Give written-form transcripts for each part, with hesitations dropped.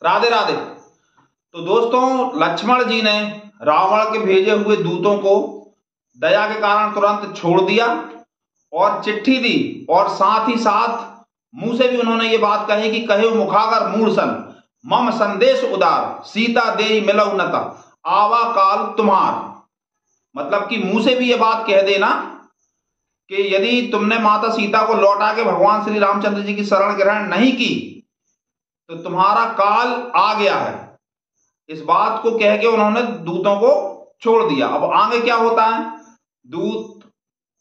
राधे राधे। तो दोस्तों, लक्ष्मण जी ने रावण के भेजे हुए दूतों को दया के कारण तुरंत छोड़ दिया और चिट्ठी दी, और साथ ही साथ मुंह से भी उन्होंने ये बात कही कि कहे मुखागर मूर्सन मम संदेश उदार सीता देई मिलऊ नता आवा काल तुम्हार। मतलब कि मुंह से भी ये बात कह देना कि यदि तुमने माता सीता को लौटा के भगवान श्री रामचंद्र जी की शरण ग्रहण नहीं की तो तुम्हारा काल आ गया है। इस बात को कह के उन्होंने दूतों को छोड़ दिया। अब आगे क्या होता है, दूत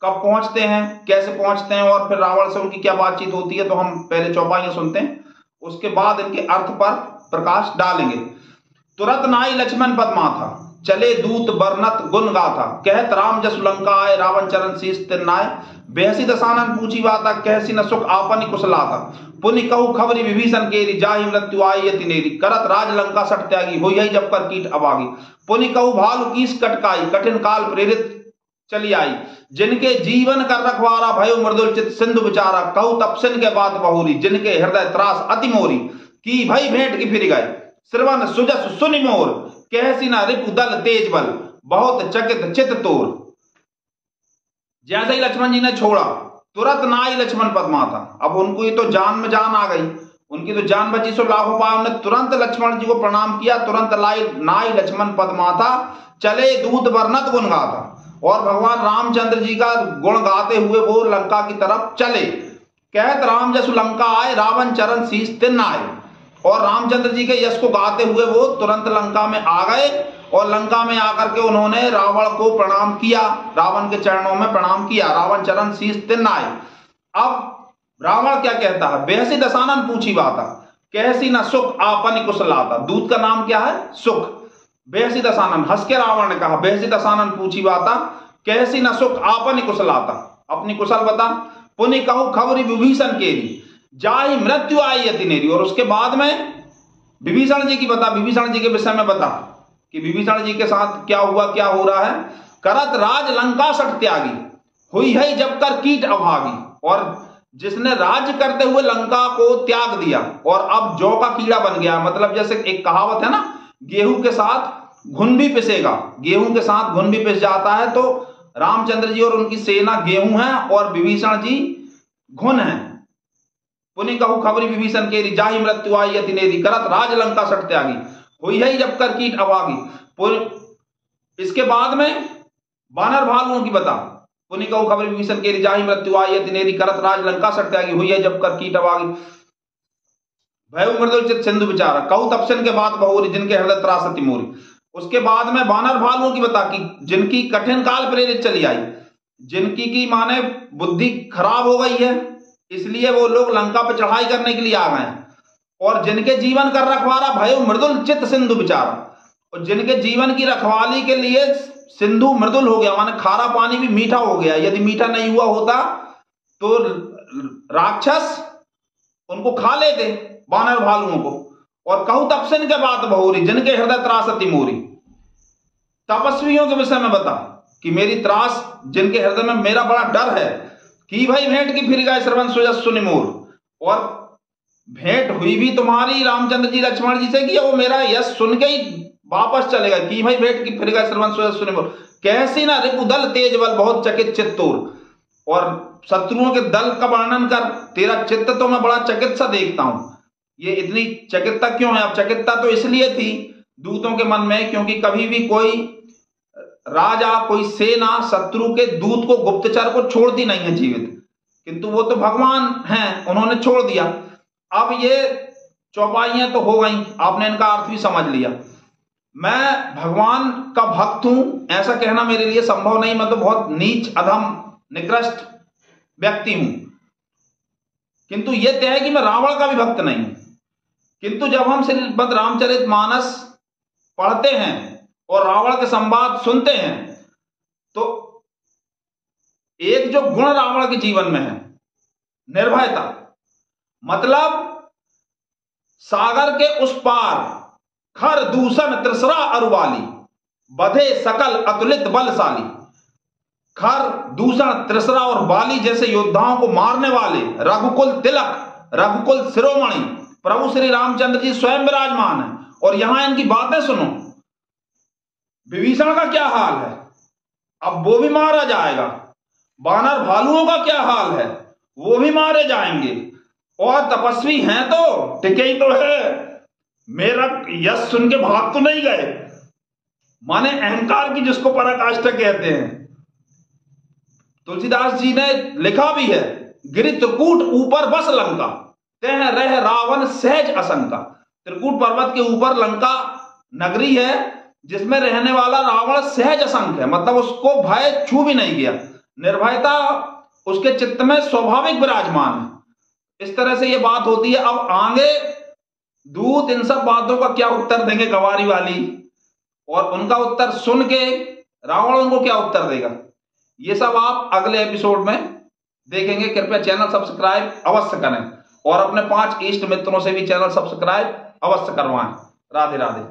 कब पहुंचते हैं, कैसे पहुंचते हैं और फिर रावण से उनकी क्या बातचीत होती है, तो हम पहले चौपाइयां सुनते हैं, उसके बाद इनके अर्थ पर प्रकाश डालेंगे। तुरंत नाई लक्ष्मण पद माथा चले दूत बरनत गुण गाथा कहत राम जस लंका आए रावण चरण शीस तिन्नाय बेहसी दसानन पूछी बाता कहसी न सुख आपन कुशलाता पुनि कहु खबरी विभीषण केरी जाहि मृत्यु आई यति नेरी करत राज लंका सट त्यागी होई है जब कर कीट अबागी पुनि कहु भालु कीस कटकाई कठिन काल प्रेरित चली आई जिनके जीवन कर रखवारा भयो मृदुल चित सिंधु विचारा कहु तपसिन के बात बहुरी जिनके हृदय त्रास अति मोरी की भई भेंट की फिर गए श्रवण सुजस सुनि मोर कहसी ना रिपु दल तेज बल बहुत चकित चित तोर। जैसे ही लक्ष्मण जी ने छोड़ा तुरंत नाई लक्ष्मण पद माथा। अब उनको ये तो जान में जान आ गई, उनकी तो जान बची सो लाखों पाए। उन्होंने तुरंत लक्ष्मण जी को प्रणाम किया, तुरंत नाई लक्ष्मण पद माथा चले दूत वर्णत गुण गाथा, और भगवान रामचंद्र जी का गुण गाते हुए वो लंका की तरफ चले। कहत राम जसु लंका आए रावण चरण शीस तिन्न आए, और रामचंद्र जी के यश को गाते हुए वो तुरंत लंका में आ गए, और लंका में आकर के उन्होंने रावण को प्रणाम किया, रावण के चरणों में प्रणाम किया। रावण चरण शीस तिन्न आए। अब रावण क्या कहता है, बेहसी दसानन पूछी बाता कैसी न सुख आपन कुशलाता। दूत का नाम क्या है, सुख। बेहसी दसानन हंस के रावण ने कहा बेहसी दसानन पूछी बाता कैसी न सुख आपन कुशलाता, अपनी कुशल बता। पुनि कहु खबरी विभीषण केरी जाहि मृत्यु आई यति नेरी, और उसके बाद में विभीषण जी की बता, विभीषण जी के विषय में बता कि विभीषण जी के साथ क्या हुआ, क्या हो रहा है। करत राज लंका सट त्यागी हुई है जब कर कीट अभागी, और जिसने राज्य करते हुए लंका को त्याग दिया और अब जौ का कीड़ा बन गया। मतलब जैसे एक कहावत है ना, गेहूं के साथ घुन भी पिसेगा, गेहूं के साथ घुन भी पिस जाता है। तो रामचंद्र जी और उनकी सेना गेहूं है और विभीषण जी घुन है। पुनि कहु खबरी विभीषण केरी जाहि मृत्यु आई यति नेरी करत राज लंका सट त्यागी हुई है जब कर कीट अभागी। इसके बाद में बानर भालुओं की बता। पुनि कहु खबरी विभीषण केरी जाहि मृत्यु आई यति नेरी करत राज लंका सट त्यागी हुई है जब कर कीट अभागी भय मृदुल चित सिंधु विचारा कहु तपसन के बाद बहुरी जिनके हृदय त्रास अति मोरी। उसके बाद में बानर भालुओं की बता कि जिनकी कठिन काल प्रेरित चली आई, जिनकी की माने बुद्धि खराब हो गई है, इसलिए वो लोग लंका पर चढ़ाई करने के लिए आ गए हैं। और जिनके जीवन कर रखवारा भयो मृदुल चित सिंधु विचारा, और जिनके जीवन की रखवाली के लिए सिंधु मृदुल हो गया, माने खारा पानी भी मीठा हो गया। यदि मीठा नहीं हुआ होता तो राक्षस उनको खा लेते, बानर भालुओं को। और कहु तपसन के बाद बहुरी जिनके हृदय त्रास अति मोरी। तपस्वियों के विषय में बता कि मेरी त्रास, जिनके हृदय में मेरा बड़ा डर है। कि भाई भेंट की फिर गए श्रवण सुजस सुनि मोर, और भेंट हुई भी तुम्हारी रामचंद्र जी लक्ष्मण जी से कि वो मेरा यश सुन के ही वापस चलेगा। कि भाई भेंट की फिर गए श्रवण सुजस सुनि मोर कैसी ना रिपु दल तेज बल बहुत चकित चित्तोर। और शत्रुओं के दल का वर्णन कर, तेरा चित्त तो मैं बड़ा चकित सा देखता हूं। ये इतनी चकितता क्यों है? अब चकितता तो इसलिए थी दूतों के मन में क्योंकि कभी भी कोई राजा, कोई सेना शत्रु के दूत को, गुप्तचर को छोड़ती नहीं है जीवित, किंतु वो तो भगवान हैं, उन्होंने छोड़ दिया। अब ये चौपाइयां तो हो गई, आपने इनका अर्थ भी समझ लिया। मैं भगवान का भक्त हूं ऐसा कहना मेरे लिए संभव नहीं, मैं तो बहुत नीच अधम निकृष्ट व्यक्ति हूं। किंतु यह तय है कि मैं रावण का भी भक्त नहीं हूं। किंतु जब हम श्रीमद् रामचरितमानस पढ़ते हैं और रावण के संवाद सुनते हैं तो एक जो गुण रावण के जीवन में है, निर्भयता, मतलब सागर के उस पार खर दूषण त्रिसरा अरुवाली बधे सकल अतुलित बलशाली। खर, दूषण, त्रिसरा और बाली जैसे योद्धाओं को मारने वाले रघुकुल तिलक, रघुकुल शिरोमणि प्रभु श्री रामचंद्र जी स्वयं विराजमान है, और यहां इनकी बातें सुनो। विभीषण का क्या हाल है, अब वो भी मारा जाएगा। वानर भालुओं का क्या हाल है, वो भी मारे जाएंगे। और तपस्वी हैं तो टिके ही तो है, मेरा यश सुन के भाग तो नहीं गए। माने अहंकार की जिसको पराकाष्ठा कहते हैं। तुलसीदास जी ने लिखा भी है, गिरि त्रिकूट ऊपर बस लंका, तह रह रावण सहज असंका। त्रिकूट पर्वत के ऊपर लंका नगरी है, जिसमें रहने वाला रावण सहज असंक है, मतलब उसको भय छू भी नहीं गया। निर्भयता उसके चित्त में स्वाभाविक विराजमान है। इस तरह से ये बात होती है। अब आगे दूत इन सब बातों का क्या उत्तर देंगे गवारी वाली, और उनका उत्तर सुन के रावण उनको क्या उत्तर देगा, ये सब आप अगले एपिसोड में देखेंगे। कृपया चैनल सब्सक्राइब अवश्य करें और अपने 5 इष्ट मित्रों से भी चैनल सब्सक्राइब अवश्य करवाएं। राधे राधे।